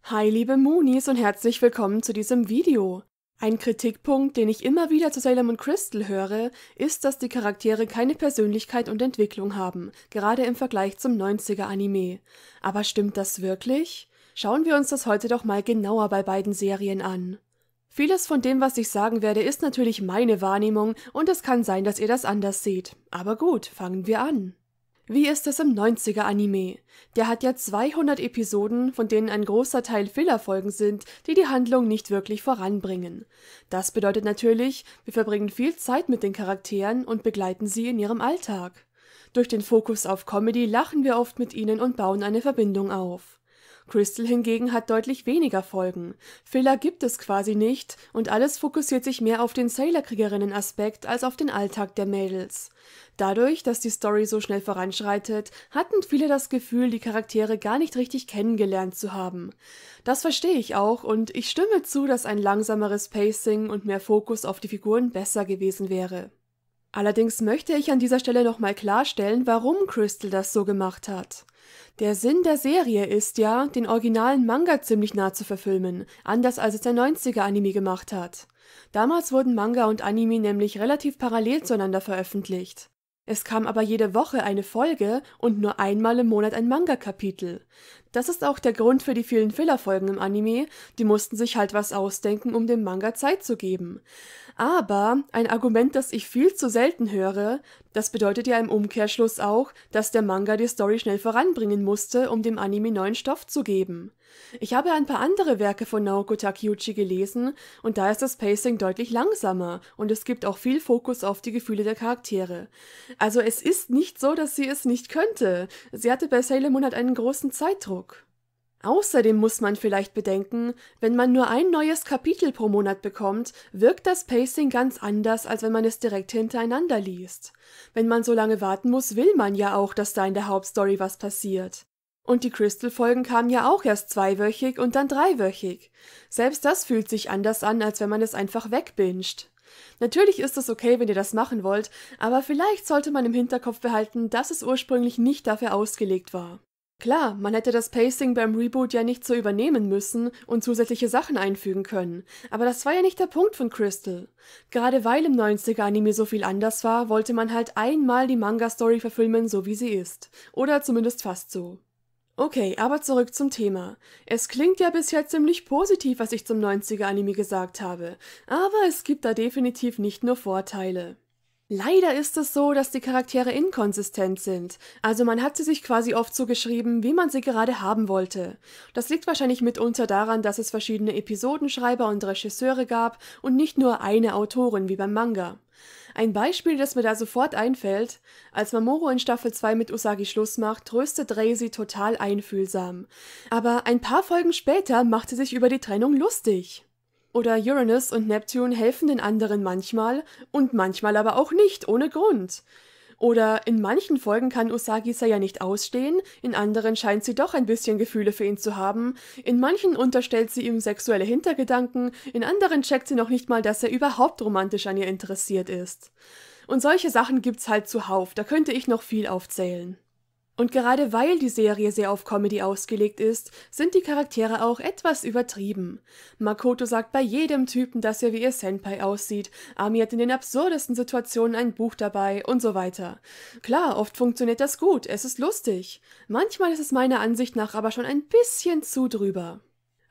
Hi liebe Moonies und herzlich willkommen zu diesem Video. Ein Kritikpunkt, den ich immer wieder zu Sailor Moon Crystal höre, ist, dass die Charaktere keine Persönlichkeit und Entwicklung haben, gerade im Vergleich zum 90er-Anime. Aber stimmt das wirklich? Schauen wir uns das heute doch mal genauer bei beiden Serien an. Vieles von dem, was ich sagen werde, ist natürlich meine Wahrnehmung und es kann sein, dass ihr das anders seht. Aber gut, fangen wir an. Wie ist es im 90er-Anime? Der hat ja 200 Episoden, von denen ein großer Teil Fillerfolgen sind, die die Handlung nicht wirklich voranbringen. Das bedeutet natürlich, wir verbringen viel Zeit mit den Charakteren und begleiten sie in ihrem Alltag. Durch den Fokus auf Comedy lachen wir oft mit ihnen und bauen eine Verbindung auf. Crystal hingegen hat deutlich weniger Folgen. Filler gibt es quasi nicht und alles fokussiert sich mehr auf den Sailor-Kriegerinnen-Aspekt als auf den Alltag der Mädels. Dadurch, dass die Story so schnell voranschreitet, hatten viele das Gefühl, die Charaktere gar nicht richtig kennengelernt zu haben. Das verstehe ich auch und ich stimme zu, dass ein langsameres Pacing und mehr Fokus auf die Figuren besser gewesen wäre. Allerdings möchte ich an dieser Stelle nochmal klarstellen, warum Crystal das so gemacht hat. Der Sinn der Serie ist ja, den originalen Manga ziemlich nah zu verfilmen, anders als es der 90er-Anime gemacht hat. Damals wurden Manga und Anime nämlich relativ parallel zueinander veröffentlicht. Es kam aber jede Woche eine Folge und nur einmal im Monat ein Manga-Kapitel. Das ist auch der Grund für die vielen Filler-Folgen im Anime, die mussten sich halt was ausdenken, um dem Manga Zeit zu geben. Aber ein Argument, das ich viel zu selten höre, das bedeutet ja im Umkehrschluss auch, dass der Manga die Story schnell voranbringen musste, um dem Anime neuen Stoff zu geben. Ich habe ein paar andere Werke von Naoko Takeuchi gelesen und da ist das Pacing deutlich langsamer und es gibt auch viel Fokus auf die Gefühle der Charaktere. Also es ist nicht so, dass sie es nicht könnte. Sie hatte bei Sailor Moon halt einen großen Zeitdruck. Außerdem muss man vielleicht bedenken, wenn man nur ein neues Kapitel pro Monat bekommt, wirkt das Pacing ganz anders, als wenn man es direkt hintereinander liest. Wenn man so lange warten muss, will man ja auch, dass da in der Hauptstory was passiert. Und die Crystal-Folgen kamen ja auch erst zweiwöchig und dann dreiwöchig. Selbst das fühlt sich anders an, als wenn man es einfach wegbinged. Natürlich ist es okay, wenn ihr das machen wollt, aber vielleicht sollte man im Hinterkopf behalten, dass es ursprünglich nicht dafür ausgelegt war. Klar, man hätte das Pacing beim Reboot ja nicht so übernehmen müssen und zusätzliche Sachen einfügen können, aber das war ja nicht der Punkt von Crystal. Gerade weil im 90er-Anime so viel anders war, wollte man halt einmal die Manga-Story verfilmen, so wie sie ist. Oder zumindest fast so. Okay, aber zurück zum Thema. Es klingt ja bisher ziemlich positiv, was ich zum 90er-Anime gesagt habe, aber es gibt da definitiv nicht nur Vorteile. Leider ist es so, dass die Charaktere inkonsistent sind, also man hat sie sich quasi oft so geschrieben, wie man sie gerade haben wollte. Das liegt wahrscheinlich mitunter daran, dass es verschiedene Episodenschreiber und Regisseure gab und nicht nur eine Autorin wie beim Manga. Ein Beispiel, das mir da sofort einfällt: Als Mamoru in Staffel 2 mit Usagi Schluss macht, tröstet Rei sie total einfühlsam. Aber ein paar Folgen später macht sie sich über die Trennung lustig. Oder Uranus und Neptune helfen den anderen manchmal und manchmal aber auch nicht, ohne Grund. Oder in manchen Folgen kann Usagi Saya nicht ausstehen, in anderen scheint sie doch ein bisschen Gefühle für ihn zu haben, in manchen unterstellt sie ihm sexuelle Hintergedanken, in anderen checkt sie noch nicht mal, dass er überhaupt romantisch an ihr interessiert ist. Und solche Sachen gibt's halt zuhauf, da könnte ich noch viel aufzählen. Und gerade weil die Serie sehr auf Comedy ausgelegt ist, sind die Charaktere auch etwas übertrieben. Makoto sagt bei jedem Typen, dass er wie ihr Senpai aussieht, Ami hat in den absurdesten Situationen ein Buch dabei und so weiter. Klar, oft funktioniert das gut, es ist lustig. Manchmal ist es meiner Ansicht nach aber schon ein bisschen zu drüber.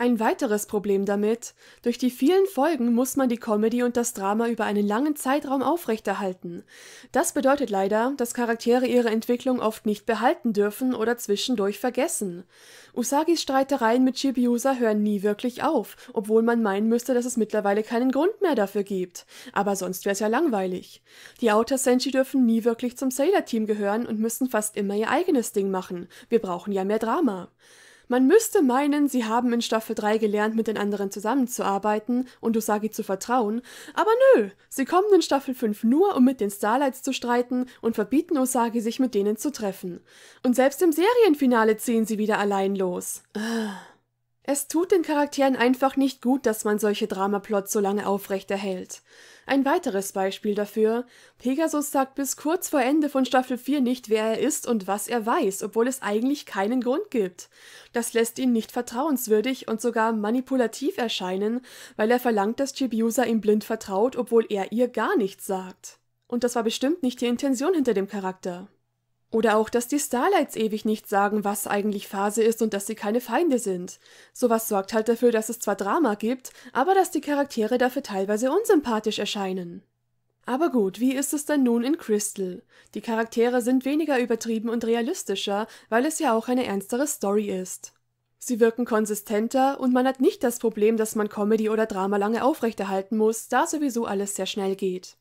Ein weiteres Problem damit: Durch die vielen Folgen muss man die Comedy und das Drama über einen langen Zeitraum aufrechterhalten. Das bedeutet leider, dass Charaktere ihre Entwicklung oft nicht behalten dürfen oder zwischendurch vergessen. Usagis Streitereien mit Chibiusa hören nie wirklich auf, obwohl man meinen müsste, dass es mittlerweile keinen Grund mehr dafür gibt. Aber sonst wäre es ja langweilig. Die Outer Senshi dürfen nie wirklich zum Sailor-Team gehören und müssen fast immer ihr eigenes Ding machen. Wir brauchen ja mehr Drama. Man müsste meinen, sie haben in Staffel 3 gelernt, mit den anderen zusammenzuarbeiten und Usagi zu vertrauen, aber nö, sie kommen in Staffel 5 nur, um mit den Starlights zu streiten und verbieten Usagi, sich mit denen zu treffen. Und selbst im Serienfinale ziehen sie wieder allein los. Es tut den Charakteren einfach nicht gut, dass man solche Dramaplots so lange aufrechterhält. Ein weiteres Beispiel dafür: Pegasus sagt bis kurz vor Ende von Staffel 4 nicht, wer er ist und was er weiß, obwohl es eigentlich keinen Grund gibt. Das lässt ihn nicht vertrauenswürdig und sogar manipulativ erscheinen, weil er verlangt, dass Chibiusa ihm blind vertraut, obwohl er ihr gar nichts sagt. Und das war bestimmt nicht die Intention hinter dem Charakter. Oder auch, dass die Starlights ewig nicht sagen, was eigentlich Phase ist und dass sie keine Feinde sind. Sowas sorgt halt dafür, dass es zwar Drama gibt, aber dass die Charaktere dafür teilweise unsympathisch erscheinen. Aber gut, wie ist es denn nun in Crystal? Die Charaktere sind weniger übertrieben und realistischer, weil es ja auch eine ernstere Story ist. Sie wirken konsistenter und man hat nicht das Problem, dass man Comedy oder Drama lange aufrechterhalten muss, da sowieso alles sehr schnell geht.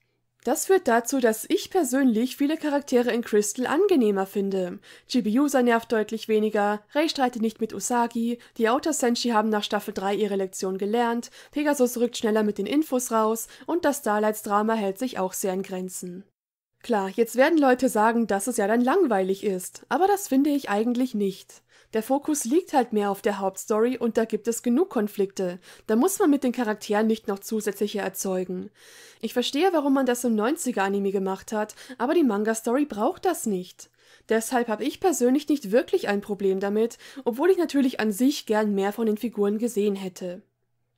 Das führt dazu, dass ich persönlich viele Charaktere in Crystal angenehmer finde. Chibiusa nervt deutlich weniger, Rei streitet nicht mit Usagi, die Outer Senshi haben nach Staffel 3 ihre Lektion gelernt, Pegasus rückt schneller mit den Infos raus und das Starlights-Drama hält sich auch sehr in Grenzen. Klar, jetzt werden Leute sagen, dass es ja dann langweilig ist, aber das finde ich eigentlich nicht. Der Fokus liegt halt mehr auf der Hauptstory und da gibt es genug Konflikte. Da muss man mit den Charakteren nicht noch zusätzliche erzeugen. Ich verstehe, warum man das im 90er-Anime gemacht hat, aber die Manga-Story braucht das nicht. Deshalb habe ich persönlich nicht wirklich ein Problem damit, obwohl ich natürlich an sich gern mehr von den Figuren gesehen hätte.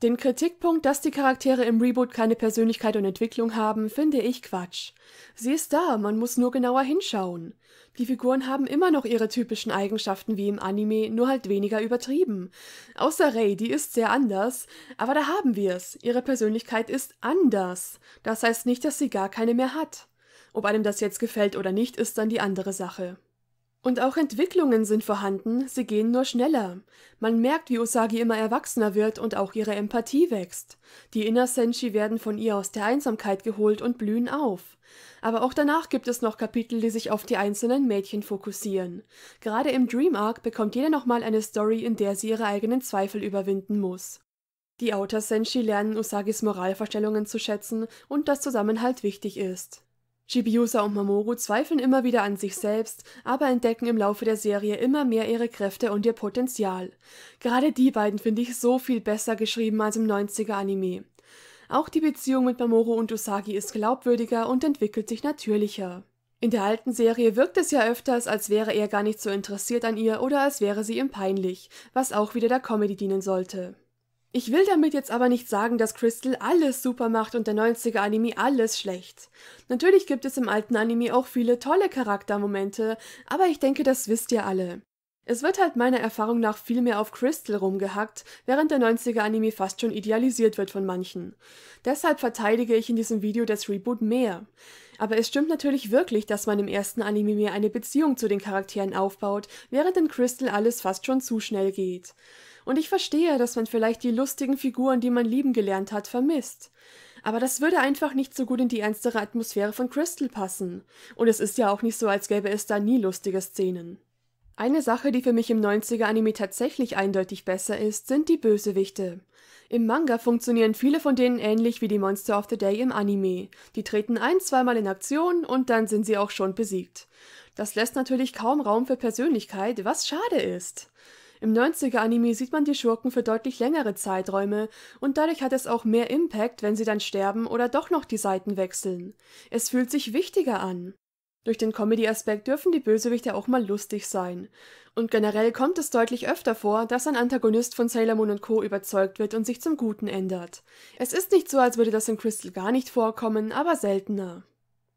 Den Kritikpunkt, dass die Charaktere im Reboot keine Persönlichkeit und Entwicklung haben, finde ich Quatsch. Sie ist da, man muss nur genauer hinschauen. Die Figuren haben immer noch ihre typischen Eigenschaften wie im Anime, nur halt weniger übertrieben. Außer Rei, die ist sehr anders, aber da haben wir's. Ihre Persönlichkeit ist anders. Das heißt nicht, dass sie gar keine mehr hat. Ob einem das jetzt gefällt oder nicht, ist dann die andere Sache. Und auch Entwicklungen sind vorhanden, sie gehen nur schneller. Man merkt, wie Usagi immer erwachsener wird und auch ihre Empathie wächst. Die Inner Senshi werden von ihr aus der Einsamkeit geholt und blühen auf. Aber auch danach gibt es noch Kapitel, die sich auf die einzelnen Mädchen fokussieren. Gerade im Dream Arc bekommt jede nochmal eine Story, in der sie ihre eigenen Zweifel überwinden muss. Die Outer Senshi lernen Usagis Moralvorstellungen zu schätzen und dass Zusammenhalt wichtig ist. Chibiusa und Mamoru zweifeln immer wieder an sich selbst, aber entdecken im Laufe der Serie immer mehr ihre Kräfte und ihr Potenzial. Gerade die beiden finde ich so viel besser geschrieben als im 90er-Anime. Auch die Beziehung mit Mamoru und Usagi ist glaubwürdiger und entwickelt sich natürlicher. In der alten Serie wirkt es ja öfters, als wäre er gar nicht so interessiert an ihr oder als wäre sie ihm peinlich, was auch wieder der Comedy dienen sollte. Ich will damit jetzt aber nicht sagen, dass Crystal alles super macht und der 90er-Anime alles schlecht. Natürlich gibt es im alten Anime auch viele tolle Charaktermomente, aber ich denke, das wisst ihr alle. Es wird halt meiner Erfahrung nach viel mehr auf Crystal rumgehackt, während der 90er-Anime fast schon idealisiert wird von manchen. Deshalb verteidige ich in diesem Video das Reboot mehr. Aber es stimmt natürlich wirklich, dass man im ersten Anime mehr eine Beziehung zu den Charakteren aufbaut, während in Crystal alles fast schon zu schnell geht. Und ich verstehe, dass man vielleicht die lustigen Figuren, die man lieben gelernt hat, vermisst. Aber das würde einfach nicht so gut in die ernstere Atmosphäre von Crystal passen. Und es ist ja auch nicht so, als gäbe es da nie lustige Szenen. Eine Sache, die für mich im 90er-Anime tatsächlich eindeutig besser ist, sind die Bösewichte. Im Manga funktionieren viele von denen ähnlich wie die Monster of the Day im Anime. Die treten zweimal in Aktion und dann sind sie auch schon besiegt. Das lässt natürlich kaum Raum für Persönlichkeit, was schade ist. Im 90er-Anime sieht man die Schurken für deutlich längere Zeiträume und dadurch hat es auch mehr Impact, wenn sie dann sterben oder doch noch die Seiten wechseln. Es fühlt sich wichtiger an. Durch den Comedy-Aspekt dürfen die Bösewichte auch mal lustig sein. Und generell kommt es deutlich öfter vor, dass ein Antagonist von Sailor Moon und Co. überzeugt wird und sich zum Guten ändert. Es ist nicht so, als würde das in Crystal gar nicht vorkommen, aber seltener.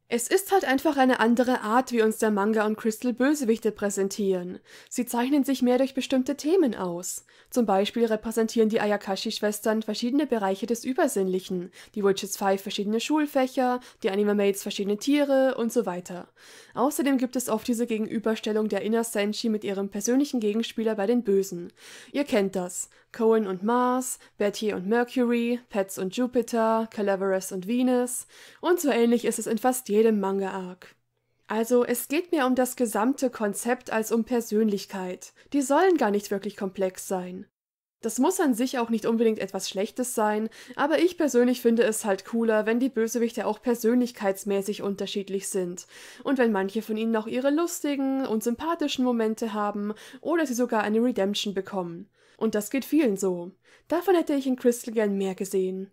Es ist halt einfach eine andere Art, wie uns der Manga und Crystal Bösewichte präsentieren. Sie zeichnen sich mehr durch bestimmte Themen aus. Zum Beispiel repräsentieren die Ayakashi-Schwestern verschiedene Bereiche des Übersinnlichen, die Witches 5 verschiedene Schulfächer, die Anima-Maids verschiedene Tiere und so weiter. Außerdem gibt es oft diese Gegenüberstellung der Inner Senshi mit ihrem persönlichen Gegenspieler bei den Bösen. Ihr kennt das. Cohen und Mars, Berthier und Mercury, Pets und Jupiter, Calaverous und Venus und so ähnlich ist es in fast jedem Manga-Arc. Also, es geht mir um das gesamte Konzept als um Persönlichkeit. Die sollen gar nicht wirklich komplex sein. Das muss an sich auch nicht unbedingt etwas Schlechtes sein, aber ich persönlich finde es halt cooler, wenn die Bösewichte auch persönlichkeitsmäßig unterschiedlich sind und wenn manche von ihnen auch ihre lustigen und sympathischen Momente haben oder sie sogar eine Redemption bekommen. Und das geht vielen so. Davon hätte ich in Crystal gern mehr gesehen.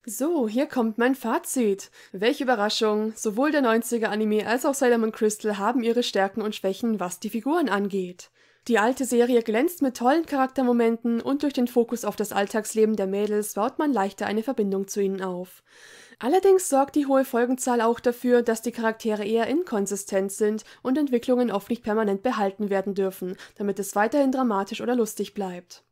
So, hier kommt mein Fazit. Welche Überraschung, sowohl der 90er-Anime als auch Sailor Moon Crystal haben ihre Stärken und Schwächen, was die Figuren angeht. Die alte Serie glänzt mit tollen Charaktermomenten und durch den Fokus auf das Alltagsleben der Mädels baut man leichter eine Verbindung zu ihnen auf. Allerdings sorgt die hohe Folgenzahl auch dafür, dass die Charaktere eher inkonsistent sind und Entwicklungen oft nicht permanent behalten werden dürfen, damit es weiterhin dramatisch oder lustig bleibt.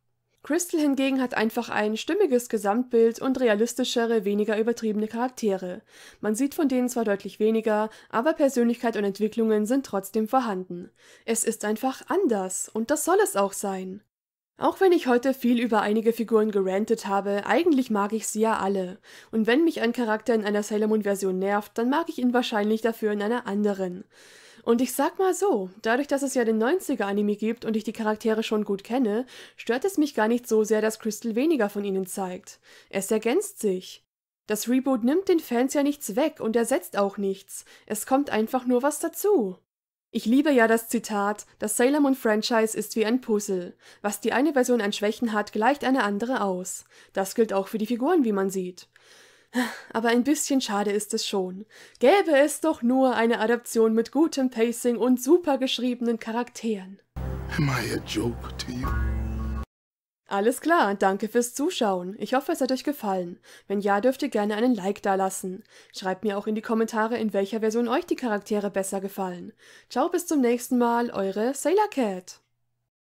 Crystal hingegen hat einfach ein stimmiges Gesamtbild und realistischere, weniger übertriebene Charaktere. Man sieht von denen zwar deutlich weniger, aber Persönlichkeit und Entwicklungen sind trotzdem vorhanden. Es ist einfach anders und das soll es auch sein. Auch wenn ich heute viel über einige Figuren gerantet habe, eigentlich mag ich sie ja alle. Und wenn mich ein Charakter in einer Sailor Moon Version nervt, dann mag ich ihn wahrscheinlich dafür in einer anderen. Und ich sag mal so, dadurch, dass es ja den 90er-Anime gibt und ich die Charaktere schon gut kenne, stört es mich gar nicht so sehr, dass Crystal weniger von ihnen zeigt. Es ergänzt sich. Das Reboot nimmt den Fans ja nichts weg und ersetzt auch nichts. Es kommt einfach nur was dazu. Ich liebe ja das Zitat, das Sailor Moon Franchise ist wie ein Puzzle. Was die eine Version an Schwächen hat, gleicht eine andere aus. Das gilt auch für die Figuren, wie man sieht. Aber ein bisschen schade ist es schon. Gäbe es doch nur eine Adaption mit gutem Pacing und super geschriebenen Charakteren. Am I a joke to you? Alles klar, danke fürs Zuschauen. Ich hoffe, es hat euch gefallen. Wenn ja, dürft ihr gerne einen Like dalassen. Schreibt mir auch in die Kommentare, in welcher Version euch die Charaktere besser gefallen. Ciao, bis zum nächsten Mal, eure Sailor Cat.